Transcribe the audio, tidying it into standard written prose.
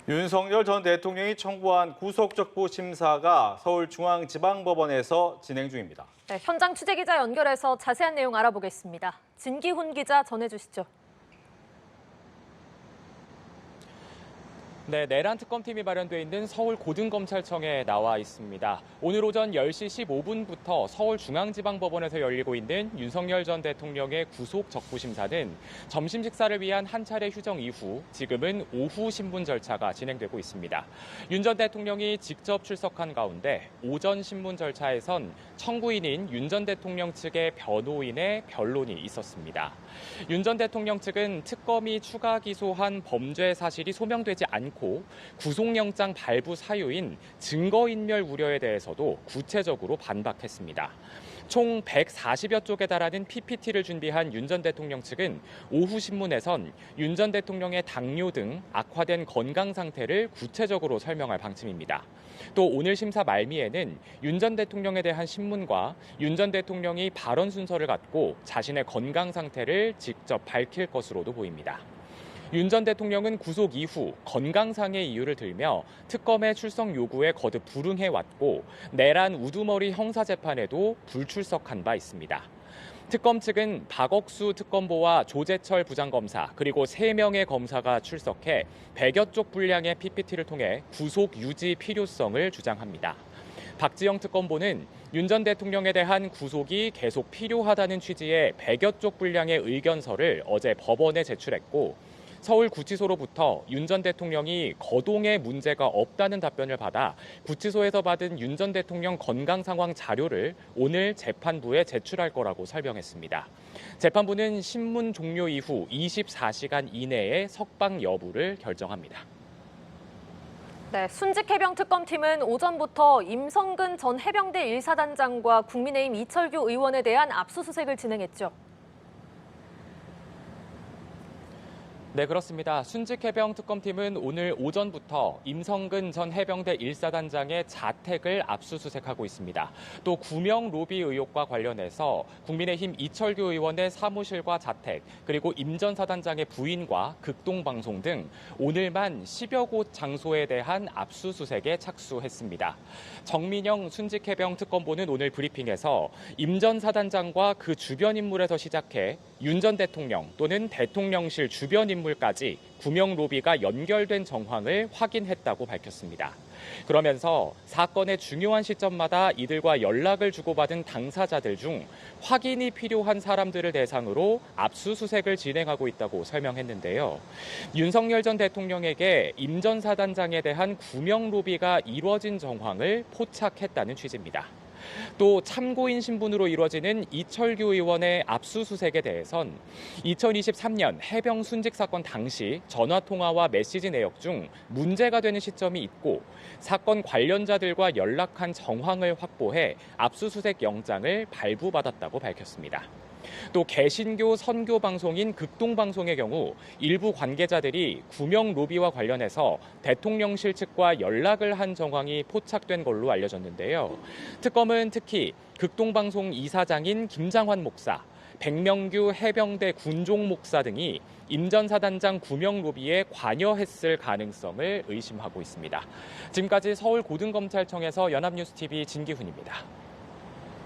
윤석열 전 대통령이 청구한 구속적부 심사가 서울중앙지방법원에서 진행 중입니다. 네, 현장 취재기자 연결해서 자세한 내용 알아보겠습니다. 진기훈 기자 전해주시죠. 네, 내란 특검팀이 마련돼 있는 서울고등검찰청에 나와 있습니다. 오늘 오전 10시 15분부터 서울중앙지방법원에서 열리고 있는 윤석열 전 대통령의 구속 적부심사는 점심 식사를 위한 한 차례 휴정 이후 지금은 오후 신문 절차가 진행되고 있습니다. 윤 전 대통령이 직접 출석한 가운데 오전 신문 절차에선 청구인인 윤 전 대통령 측의 변호인의 변론이 있었습니다. 윤 전 대통령 측은 특검이 추가 기소한 범죄 사실이 소명되지 않고 구속영장 발부 사유인 증거인멸 우려에 대해서도 구체적으로 반박했습니다. 총 140여 쪽에 달하는 PPT를 준비한 윤 전 대통령 측은 오후 신문에선 윤 전 대통령의 당뇨 등 악화된 건강 상태를 구체적으로 설명할 방침입니다. 또 오늘 심사 말미에는 윤 전 대통령에 대한 신문과 윤 전 대통령이 발언 순서를 갖고 자신의 건강 상태를 직접 밝힐 것으로도 보입니다. 윤 전 대통령은 구속 이후 건강상의 이유를 들며 특검의 출석 요구에 거듭 불응해왔고 내란 우두머리 형사재판에도 불출석한 바 있습니다. 특검 측은 박억수 특검보와 조재철 부장검사 그리고 3명의 검사가 출석해 100여 쪽 분량의 PPT를 통해 구속 유지 필요성을 주장합니다. 박지영 특검보는 윤 전 대통령에 대한 구속이 계속 필요하다는 취지의 100여 쪽 분량의 의견서를 어제 법원에 제출했고 서울구치소로부터 윤 전 대통령이 거동에 문제가 없다는 답변을 받아 구치소에서 받은 윤 전 대통령 건강 상황 자료를 오늘 재판부에 제출할 거라고 설명했습니다. 재판부는 신문 종료 이후 24시간 이내에 석방 여부를 결정합니다. 네, 순직해병특검팀은 오전부터 임성근 전 해병대 1사단장과 국민의힘 이철규 의원에 대한 압수수색을 진행했죠. 네, 그렇습니다. 순직해병 특검팀은 오늘 오전부터 임성근 전 해병대 1사단장의 자택을 압수수색하고 있습니다. 또 구명 로비 의혹과 관련해서 국민의힘 이철규 의원의 사무실과 자택, 그리고 임 전 사단장의 부인과 극동방송 등 오늘만 10여 곳 장소에 대한 압수수색에 착수했습니다. 정민영 순직해병 특검보는 오늘 브리핑에서 임 전 사단장과 그 주변 인물에서 시작해 윤 전 대통령 또는 대통령실 주변 인물까지 구명 로비가 연결된 정황을 확인했다고 밝혔습니다. 그러면서 사건의 중요한 시점마다 이들과 연락을 주고받은 당사자들 중 확인이 필요한 사람들을 대상으로 압수수색을 진행하고 있다고 설명했는데요. 윤석열 전 대통령에게 임 전 사단장에 대한 구명 로비가 이루어진 정황을 포착했다는 취지입니다. 또 참고인 신분으로 이루어지는 이철규 의원의 압수수색에 대해선 2023년 해병 순직 사건 당시 전화통화와 메시지 내역 중 문제가 되는 시점이 있고 사건 관련자들과 연락한 정황을 확보해 압수수색 영장을 발부받았다고 밝혔습니다. 또 개신교 선교 방송인 극동방송의 경우 일부 관계자들이 구명 로비와 관련해서 대통령실 측과 연락을 한 정황이 포착된 걸로 알려졌는데요. 특검은 특히 극동방송 이사장인 김장환 목사, 백명규 해병대 군종 목사 등이 임 전 사단장 구명 로비에 관여했을 가능성을 의심하고 있습니다. 지금까지 서울고등검찰청에서 연합뉴스TV 진기훈입니다.